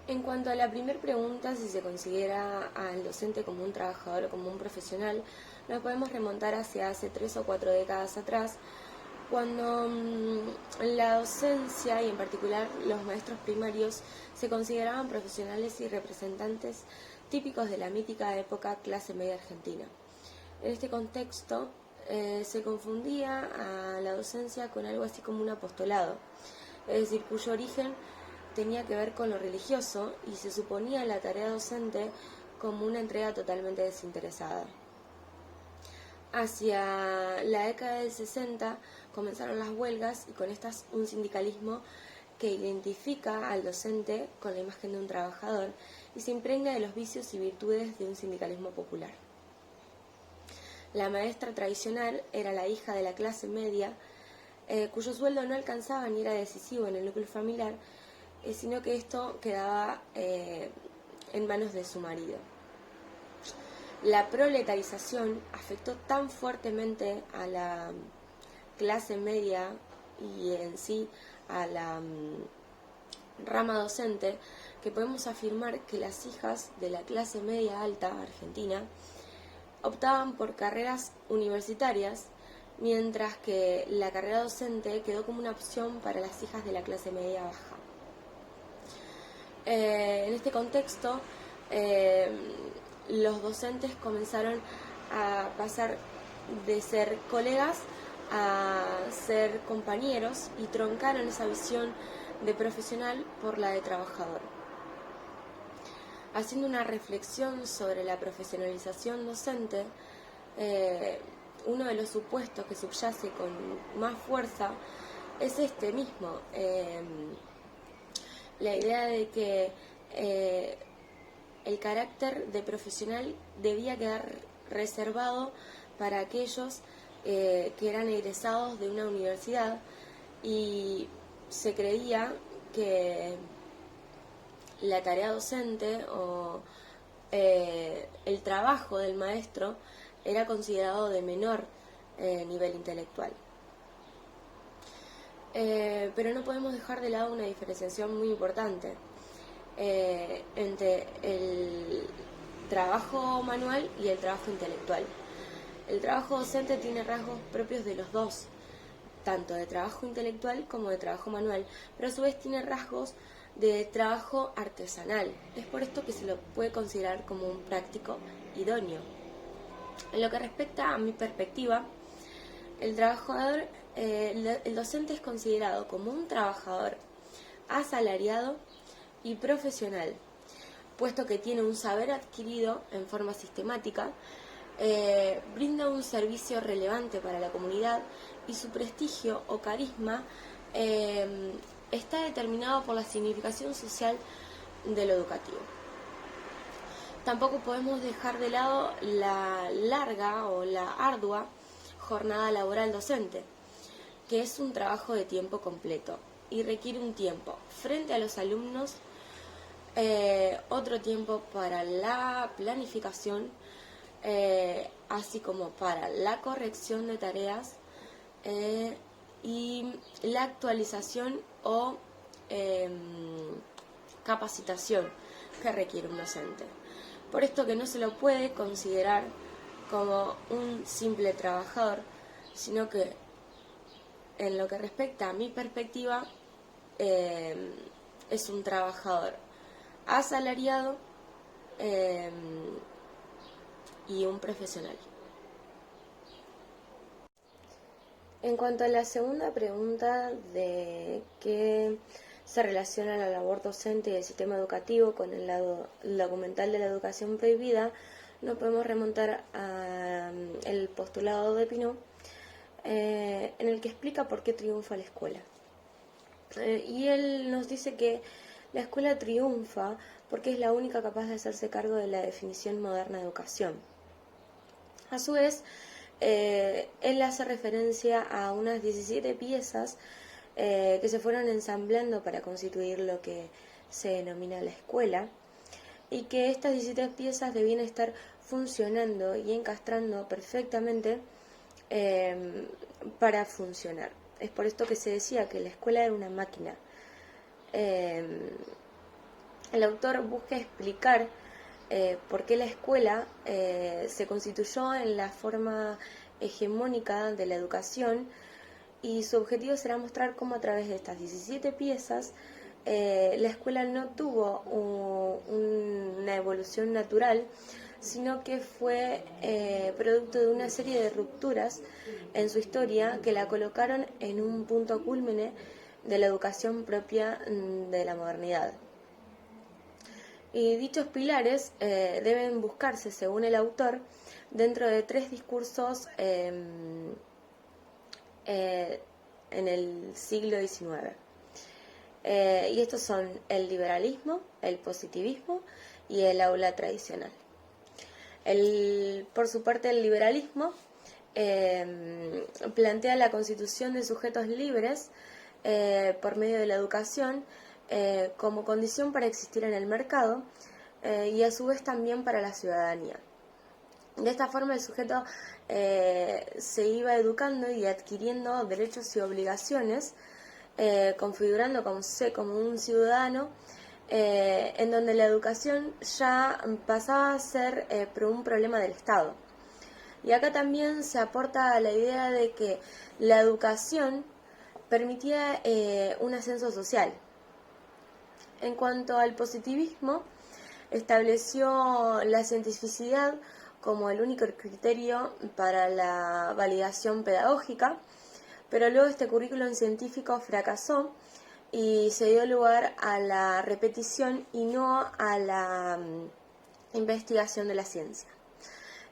En cuanto a la primera pregunta, si se considera al docente como un trabajador o como un profesional, nos podemos remontar hacia hace 3 o 4 décadas atrás, cuando la docencia y en particular los maestros primarios se consideraban profesionales y representantes típicos de la mítica época clase media argentina. En este contexto se confundía a la docencia con algo así como un apostolado, es decir, cuyo origen tenía que ver con lo religioso y se suponía la tarea docente como una entrega totalmente desinteresada. Hacia la década del 60 comenzaron las huelgas y con estas un sindicalismo que identifica al docente con la imagen de un trabajador y se impregna de los vicios y virtudes de un sindicalismo popular. La maestra tradicional era la hija de la clase media, cuyo sueldo no alcanzaba ni era decisivo en el núcleo familiar, sino que esto quedaba en manos de su marido. La proletarización afectó tan fuertemente a la clase media y en sí a la rama docente que podemos afirmar que las hijas de la clase media alta argentina optaban por carreras universitarias, mientras que la carrera docente quedó como una opción para las hijas de la clase media baja. En este contexto, los docentes comenzaron a pasar de ser colegas a ser compañeros y troncaron esa visión de profesional por la de trabajador. Haciendo una reflexión sobre la profesionalización docente, uno de los supuestos que subyace con más fuerza es este mismo, la idea de que el carácter de profesional debía quedar reservado para aquellos que eran egresados de una universidad y se creía que la tarea docente o el trabajo del maestro era considerado de menor nivel intelectual. Pero no podemos dejar de lado una diferenciación muy importante entre el trabajo manual y el trabajo intelectual. El trabajo docente tiene rasgos propios de los dos, tanto de trabajo intelectual como de trabajo manual, pero a su vez tiene rasgos de trabajo artesanal. Es por esto que se lo puede considerar como un práctico idóneo. En lo que respecta a mi perspectiva, el trabajador, el docente es considerado como un trabajador asalariado y profesional, puesto que tiene un saber adquirido en forma sistemática, brinda un servicio relevante para la comunidad y su prestigio o carisma está determinado por la significación social de lo educativo. Tampoco podemos dejar de lado la larga o la ardua jornada laboral docente, que es un trabajo de tiempo completo y requiere un tiempo frente a los alumnos, otro tiempo para la planificación, así como para la corrección de tareas y la actualización o capacitación que requiere un docente. Por esto que no se lo puede considerar como un simple trabajador, sino que en lo que respecta a mi perspectiva es un trabajador asalariado y un profesional. En cuanto a la segunda pregunta de qué se relaciona la labor docente y el sistema educativo con el lado documental de la educación prohibida, no podemos remontar al postulado de Pineau, en el que explica por qué triunfa la escuela. Y él nos dice que la escuela triunfa porque es la única capaz de hacerse cargo de la definición moderna de educación. A su vez, él hace referencia a unas 17 piezas que se fueron ensamblando para constituir lo que se denomina la escuela, y que estas 17 piezas debían estar funcionando y encastrando perfectamente para funcionar. Es por esto que se decía que la escuela era una máquina. el autor busca explicar por qué la escuela se constituyó en la forma hegemónica de la educación, y su objetivo será mostrar cómo a través de estas 17 piezas la escuela no tuvo una evolución natural, sino que fue producto de una serie de rupturas en su historia que la colocaron en un punto cúlmine de la educación propia de la modernidad. Y dichos pilares deben buscarse, según el autor, dentro de 3 discursos en el siglo XIX. Y estos son el liberalismo, el positivismo y el aula tradicional. Por su parte, el liberalismo plantea la constitución de sujetos libres por medio de la educación como condición para existir en el mercado y a su vez también para la ciudadanía. De esta forma el sujeto se iba educando y adquiriendo derechos y obligaciones, configurando como un ciudadano, en donde la educación ya pasaba a ser un problema del Estado. Y acá también se aporta la idea de que la educación permitía un ascenso social. En cuanto al positivismo, estableció la cientificidad como el único criterio para la validación pedagógica, pero luego este currículum científico fracasó y se dio lugar a la repetición y no a la investigación de la ciencia.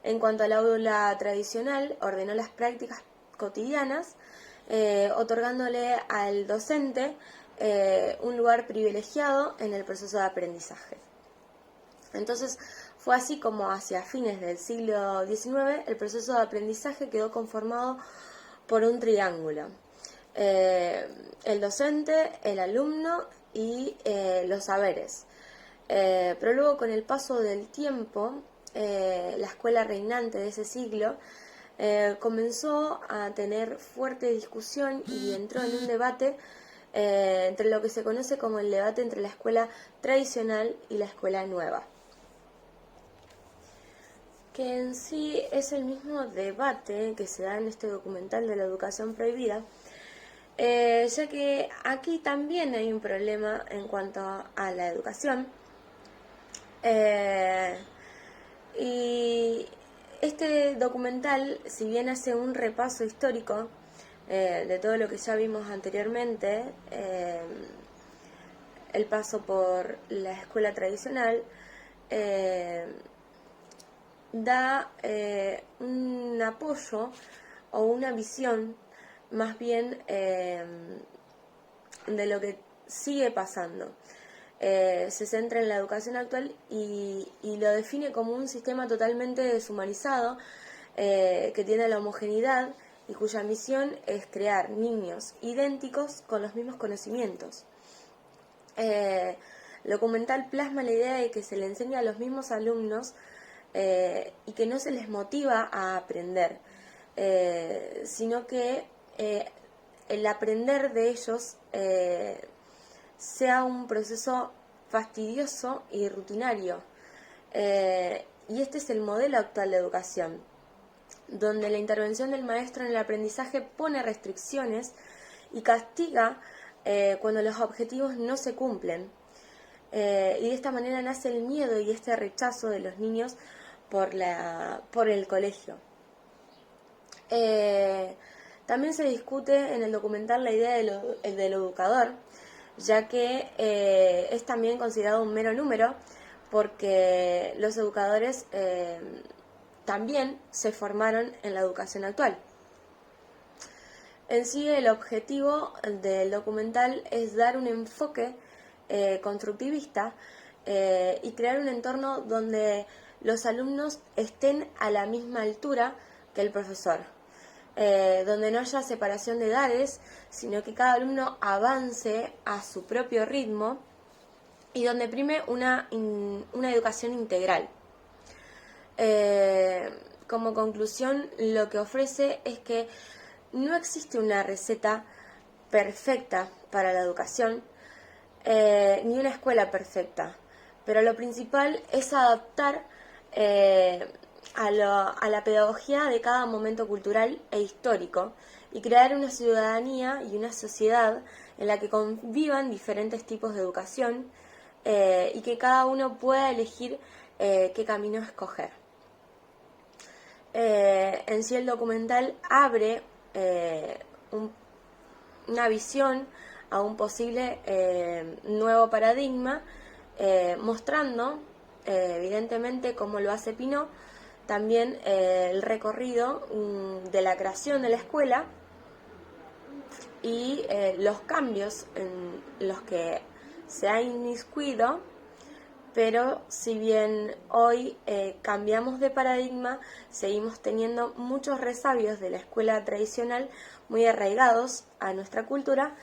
En cuanto al aula tradicional, ordenó las prácticas cotidianas, otorgándole al docente un lugar privilegiado en el proceso de aprendizaje. Entonces, fue así como hacia fines del siglo XIX el proceso de aprendizaje quedó conformado por un triángulo: el docente, el alumno y los saberes. Pero luego, con el paso del tiempo, la escuela reinante de ese siglo comenzó a tener fuerte discusión y entró en un debate entre lo que se conoce como el debate entre la escuela tradicional y la escuela nueva, que en sí es el mismo debate que se da en este documental de la educación prohibida, ya que aquí también hay un problema en cuanto a la educación. Y este documental, si bien hace un repaso histórico de todo lo que ya vimos anteriormente, el paso por la escuela tradicional, da un apoyo o una visión más bien de lo que sigue pasando. Se centra en la educación actual y lo define como un sistema totalmente deshumanizado que tiene la homogeneidad y cuya misión es crear niños idénticos con los mismos conocimientos. El documental plasma la idea de que se le enseña a los mismos alumnos y que no se les motiva a aprender, sino que el aprender de ellos sea un proceso fastidioso y rutinario. Y este es el modelo actual de educación, donde la intervención del maestro en el aprendizaje pone restricciones y castiga cuando los objetivos no se cumplen. Y de esta manera nace el miedo y este rechazo de los niños por el colegio. También se discute en el documental la idea del educador, ya que es también considerado un mero número, porque los educadores también se formaron en la educación actual. En sí, el objetivo del documental es dar un enfoque constructivista y crear un entorno donde los alumnos estén a la misma altura que el profesor, donde no haya separación de edades, sino que cada alumno avance a su propio ritmo y donde prime una educación integral. Como conclusión, lo que ofrece es que no existe una receta perfecta para la educación, ni una escuela perfecta. pero lo principal es adaptar a la pedagogía de cada momento cultural e histórico y crear una ciudadanía y una sociedad en la que convivan diferentes tipos de educación y que cada uno pueda elegir qué camino escoger. En sí el documental abre una visión a un posible nuevo paradigma, mostrando evidentemente cómo lo hace Pineau, también el recorrido de la creación de la escuela y los cambios en los que se ha inmiscuido, pero si bien hoy cambiamos de paradigma, seguimos teniendo muchos resabios de la escuela tradicional muy arraigados a nuestra cultura,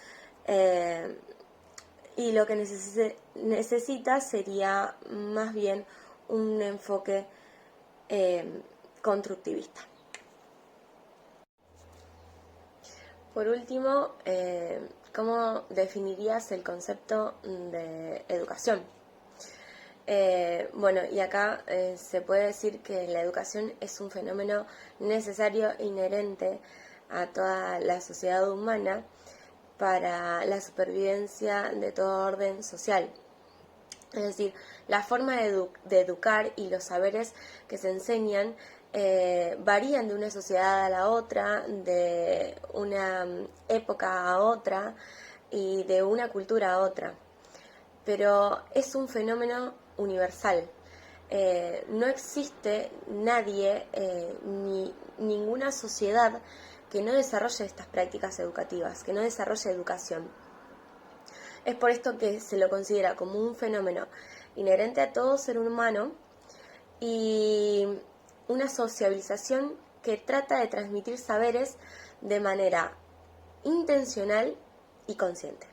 y lo que necesita sería más bien un enfoque constructivista. Por último, ¿cómo definirías el concepto de educación? Bueno, y acá se puede decir que la educación es un fenómeno necesario e inherente a toda la sociedad humana para la supervivencia de todo orden social. Es decir, la forma de educar y los saberes que se enseñan varían de una sociedad a la otra, de una época a otra y de una cultura a otra. Pero es un fenómeno universal. No existe nadie ni ninguna sociedad que no desarrolle estas prácticas educativas, que no desarrolle educación. Es por esto que se lo considera como un fenómeno inherente a todo ser humano y una sociabilización que trata de transmitir saberes de manera intencional y consciente.